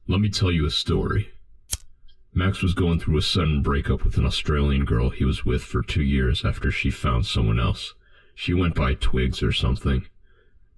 Let me tell you a story. Max was going through a sudden breakup with an Australian girl he was with for 2 years after she found someone else. She went by Twigs or something.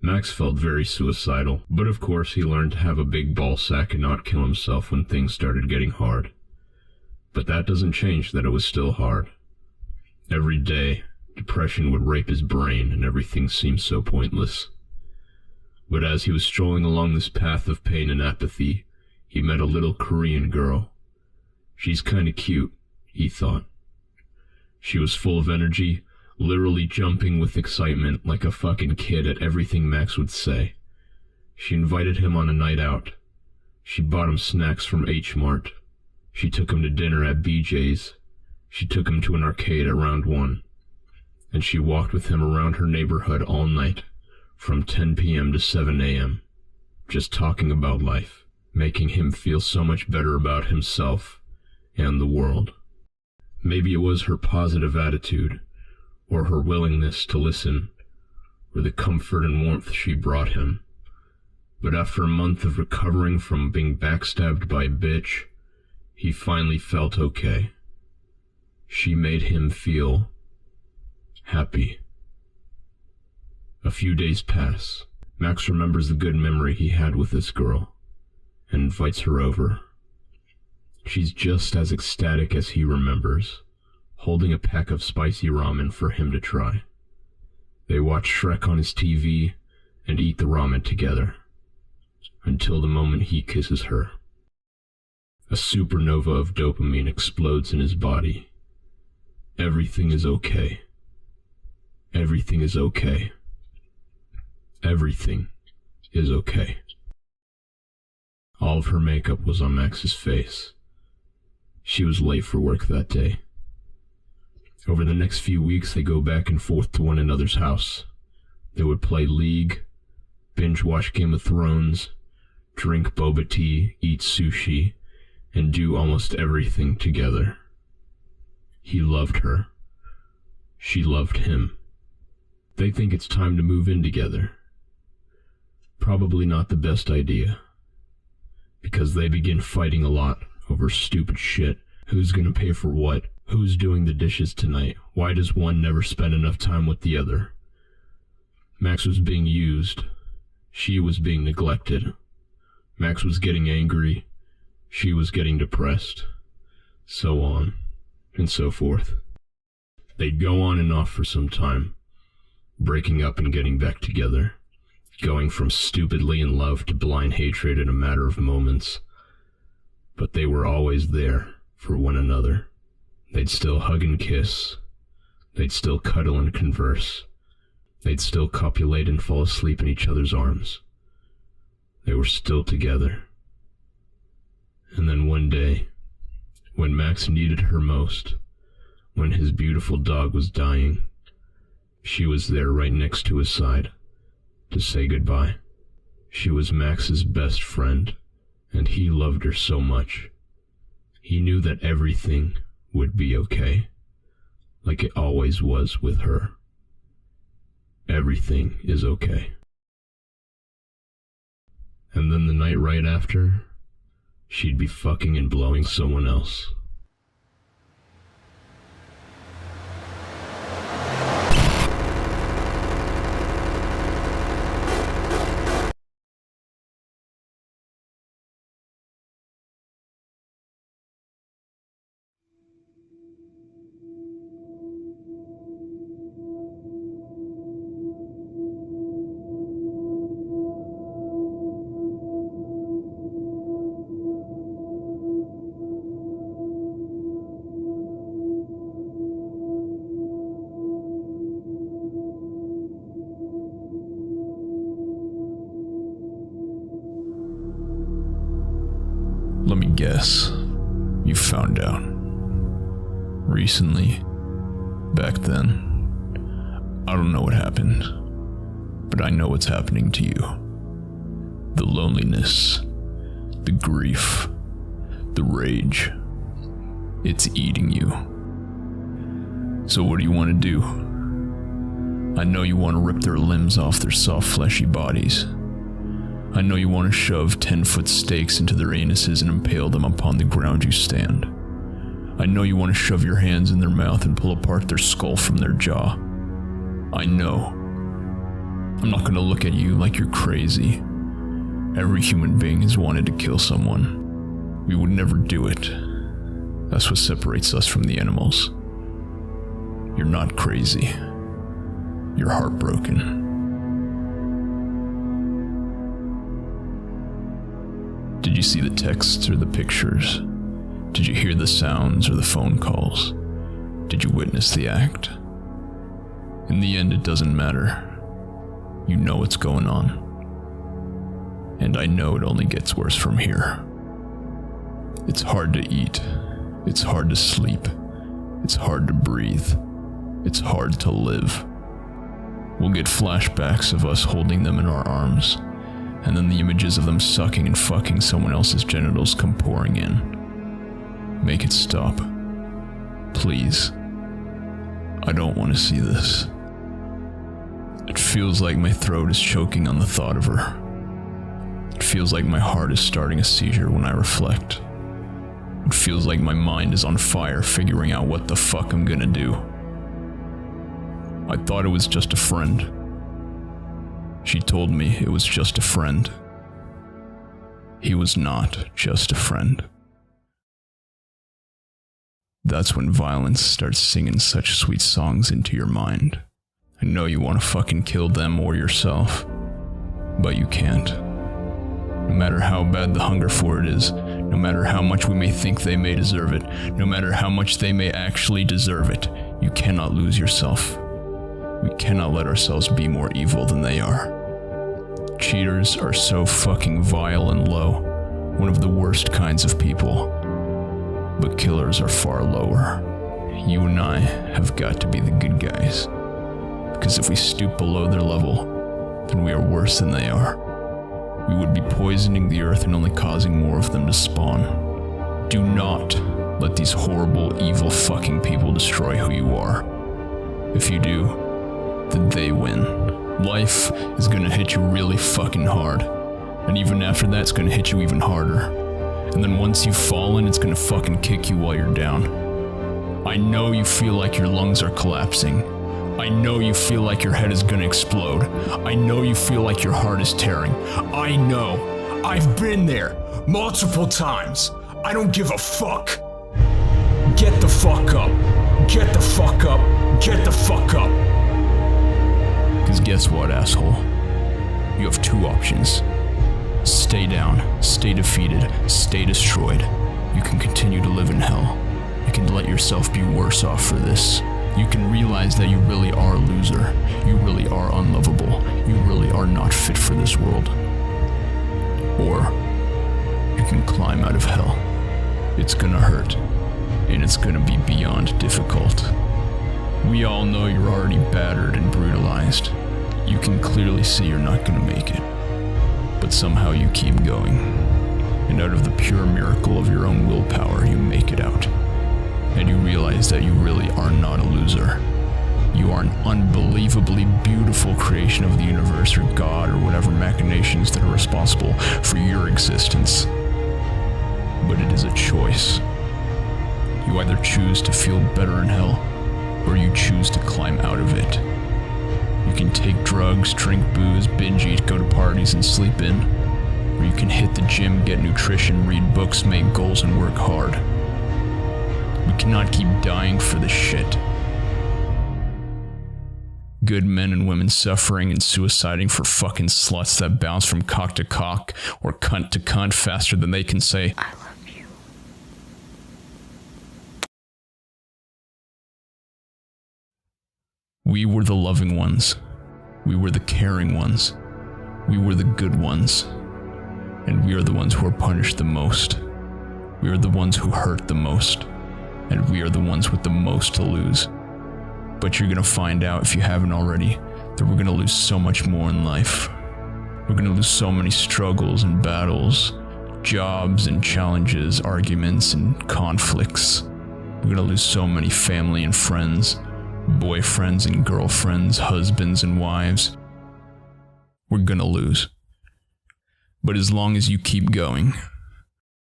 Max felt very suicidal, but of course he learned to have a big ball sack and not kill himself when things started getting hard. But that doesn't change that it was still hard. Every day, depression would rape his brain and everything seemed so pointless. But as he was strolling along this path of pain and apathy, he met a little Korean girl. She's kinda cute, he thought. She was full of energy, literally jumping with excitement like a fucking kid at everything Max would say. She invited him on a night out. She bought him snacks from H Mart. She took him to dinner at BJ's. She took him to an arcade at round 1. And she walked with him around her neighborhood all night, from 10 p.m. to 7 a.m., just talking about life, making him feel so much better about himself and the world. Maybe it was her positive attitude, or her willingness to listen, or the comfort and warmth she brought him. But after a month of recovering from being backstabbed by a bitch, he finally felt okay. She made him feel happy. A few days pass. Max remembers the good memory he had with this girl, and invites her over. She's just as ecstatic as he remembers, holding a pack of spicy ramen for him to try. They watch Shrek on his TV and eat the ramen together, until the moment he kisses her. A supernova of dopamine explodes in his body. Everything is okay. Everything is okay. Everything is okay. All of her makeup was on Max's face. She was late for work that day. Over the next few weeks, they go back and forth to one another's house. They would play League, binge-watch Game of Thrones, drink boba tea, eat sushi, and do almost everything together. He loved her. She loved him. They think it's time to move in together. Probably not the best idea, because they begin fighting a lot over stupid shit. Who's gonna pay for what? Who's doing the dishes tonight? Why does one never spend enough time with the other? Max was being used. She was being neglected. Max was getting angry. She was getting depressed. So on and so forth. They'd go on and off for some time, breaking up and getting back together, going from stupidly in love to blind hatred in a matter of moments. But they were always there for one another. They'd still hug and kiss. They'd still cuddle and converse. They'd still copulate and fall asleep in each other's arms. They were still together. And then one day, when Max needed her most, when his beautiful dog was dying, she was there right next to his side to say goodbye. She was Max's best friend, and he loved her so much. He knew that everything would be okay, like it always was with her. Everything is okay. And then the night right after, she'd be fucking and blowing someone else. Let me guess. You found out. Recently. Back then. I don't know what happened. But I know what's happening to you. The loneliness. The grief. The rage. It's eating you. So what do you want to do? I know you want to rip their limbs off their soft, fleshy bodies. I know you want to shove 10-foot stakes into their anuses and impale them upon the ground you stand. I know you want to shove your hands in their mouth and pull apart their skull from their jaw. I know. I'm not going to look at you like you're crazy. Every human being has wanted to kill someone. We would never do it. That's what separates us from the animals. You're not crazy. You're heartbroken. Did you see the texts or the pictures? Did you hear the sounds or the phone calls? Did you witness the act? In the end, it doesn't matter. You know what's going on. And I know it only gets worse from here. It's hard to eat. It's hard to sleep. It's hard to breathe. It's hard to live. We'll get flashbacks of us holding them in our arms, and then the images of them sucking and fucking someone else's genitals come pouring in. Make it stop. Please. I don't want to see this. It feels like my throat is choking on the thought of her. It feels like my heart is starting a seizure when I reflect. It feels like my mind is on fire figuring out what the fuck I'm gonna do. I thought it was just a friend. She told me it was just a friend. He was not just a friend. That's when violence starts singing such sweet songs into your mind. I know you want to fucking kill them or yourself, but you can't. No matter how bad the hunger for it is, no matter how much we may think they may deserve it, no matter how much they may actually deserve it, you cannot lose yourself. We cannot let ourselves be more evil than they are. Cheaters are so fucking vile and low, one of the worst kinds of people. But killers are far lower. You and I have got to be the good guys. Because if we stoop below their level, then we are worse than they are. We would be poisoning the earth and only causing more of them to spawn. Do not let these horrible, evil fucking people destroy who you are. If you do, then they win. Life is gonna hit you really fucking hard. And even after that, it's gonna hit you even harder. And then once you've fallen, it's gonna fucking kick you while you're down. I know you feel like your lungs are collapsing. I know you feel like your head is gonna explode. I know you feel like your heart is tearing. I know. I've been there multiple times. I don't give a fuck. Get the fuck up. Get the fuck up. Get the fuck up. Because guess what, asshole? You have two options. Stay down, stay defeated, stay destroyed. You can continue to live in hell. You can let yourself be worse off for this. You can realize that you really are a loser. You really are unlovable. You really are not fit for this world. Or you can climb out of hell. It's gonna hurt, and it's gonna be beyond difficult. We all know you're already battered and brutalized. You can clearly see you're not gonna make it. But somehow you keep going. And out of the pure miracle of your own willpower, you make it out. And you realize that you really are not a loser. You are an unbelievably beautiful creation of the universe or God or whatever machinations that are responsible for your existence. But it is a choice. You either choose to feel better in hell, or you choose to climb out of it. You can take drugs, drink booze, binge eat, go to parties and sleep in. Or you can hit the gym, get nutrition, read books, make goals, and work hard. We cannot keep dying for this shit. Good men and women suffering and suiciding for fucking sluts that bounce from cock to cock or cunt to cunt faster than they can say, I love you. We were the loving ones. We were the caring ones. We were the good ones. And we are the ones who are punished the most. We are the ones who hurt the most. And we are the ones with the most to lose. But you're gonna find out, if you haven't already, that we're gonna lose so much more in life. We're gonna lose so many struggles and battles, jobs and challenges, arguments and conflicts. We're gonna lose so many family and friends, boyfriends and girlfriends, husbands and wives. We're gonna lose. But as long as you keep going,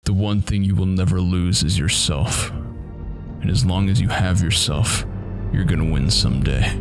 the one thing you will never lose is yourself. And as long as you have yourself, you're gonna win someday.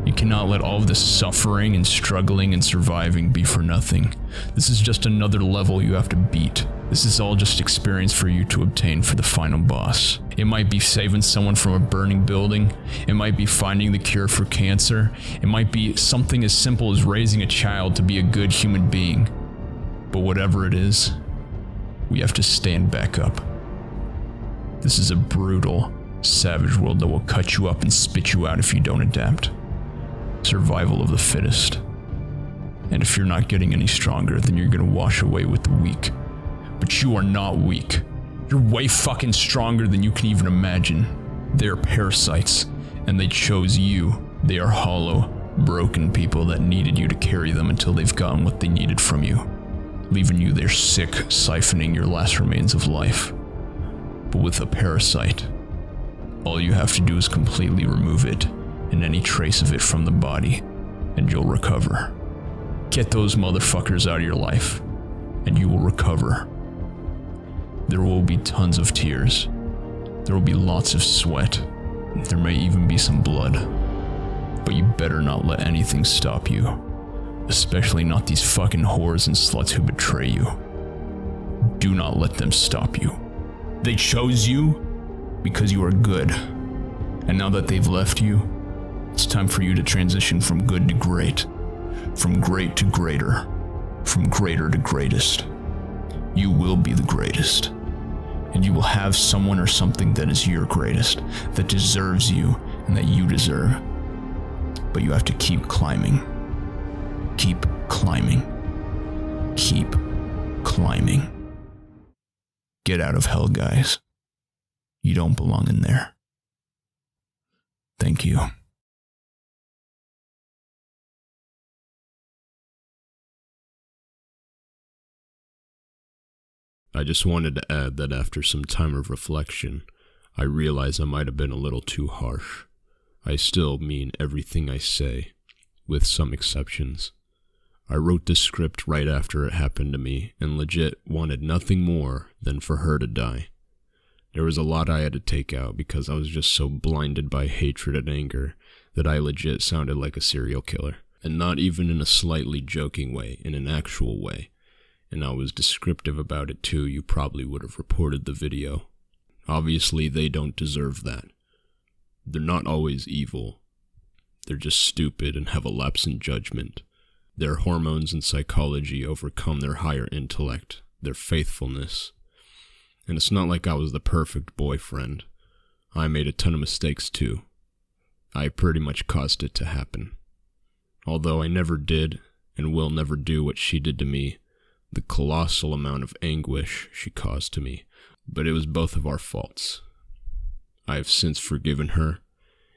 You cannot let all of this suffering and struggling and surviving be for nothing. This is just another level you have to beat. This is all just experience for you to obtain for the final boss. It might be saving someone from a burning building. It might be finding the cure for cancer. It might be something as simple as raising a child to be a good human being. But whatever it is, we have to stand back up. This is a brutal, savage world that will cut you up and spit you out if you don't adapt. Survival of the fittest. And if you're not getting any stronger, then you're gonna wash away with the weak. But you are not weak. You're way fucking stronger than you can even imagine. They're parasites, and they chose you. They are hollow, broken people that needed you to carry them until they've gotten what they needed from you, leaving you there sick, siphoning your last remains of life. But with a parasite, all you have to do is completely remove it and any trace of it from the body, and you'll recover. Get those motherfuckers out of your life, and you will recover. There will be tons of tears. There will be lots of sweat. There may even be some blood. But you better not let anything stop you. Especially not these fucking whores and sluts who betray you. Do not let them stop you. They chose you because you are good. And now that they've left you, it's time for you to transition from good to great. From great to greater. From greater to greatest. You will be the greatest. And you will have someone or something that is your greatest, that deserves you and that you deserve. But you have to keep climbing. Keep climbing. Keep climbing. Get out of hell, guys. You don't belong in there. Thank you. I just wanted to add that after some time of reflection, I realized I might have been a little too harsh. I still mean everything I say, with some exceptions. I wrote this script right after it happened to me, and legit wanted nothing more than for her to die. There was a lot I had to take out because I was just so blinded by hatred and anger that I legit sounded like a serial killer. And not even in a slightly joking way, in an actual way. And I was descriptive about it too. You probably would have reported the video. Obviously, they don't deserve that. They're not always evil. They're just stupid and have a lapse in judgment. Their hormones and psychology overcome their higher intellect, their faithfulness. And it's not like I was the perfect boyfriend. I made a ton of mistakes too. I pretty much caused it to happen. Although I never did and will never do what she did to me, the colossal amount of anguish she caused to me, but it was both of our faults. I have since forgiven her,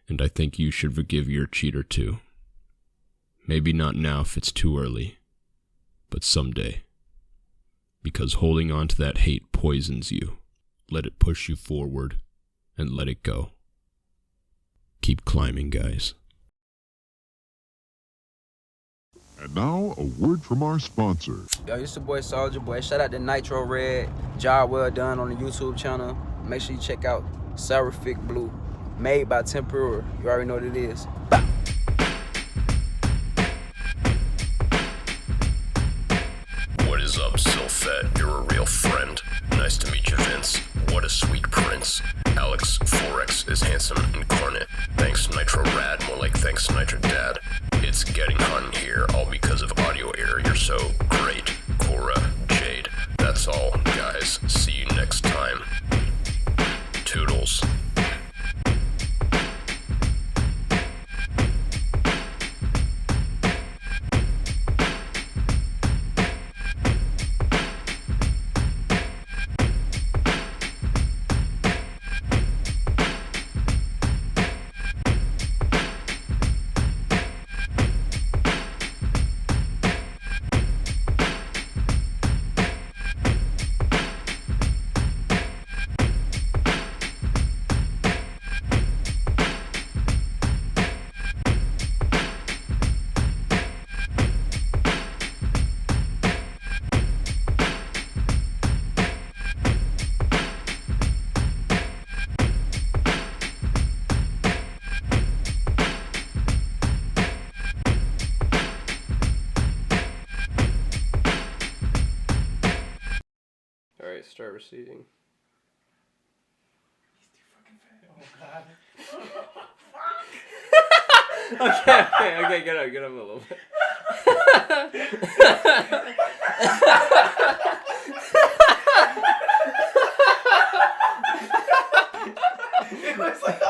and I think you should forgive your cheater too. Maybe not now if it's too early, but someday. Because holding on to that hate poisons you. Let it push you forward, and let it go. Keep climbing, guys. And now, a word from our sponsor. Yo, it's your boy Soldier Boy. Shout out to Nitro Red. Job well done on the YouTube channel. Make sure you check out Seraphic Blue. Made by Tempura. You already know what it is. Bah! What is up, Sylphet? You're a real friend. Nice to meet you, Vince. What a sweet prince. Alex Forex is handsome incarnate. Thanks, Nitro Rad. More like thanks, Nitro Dad. It's getting hot in here, all because of audio error. You're so great, Cora, Jade. That's all, guys. See you next time. Toodles. Okay, start receding. Okay, get up a little bit. It looks like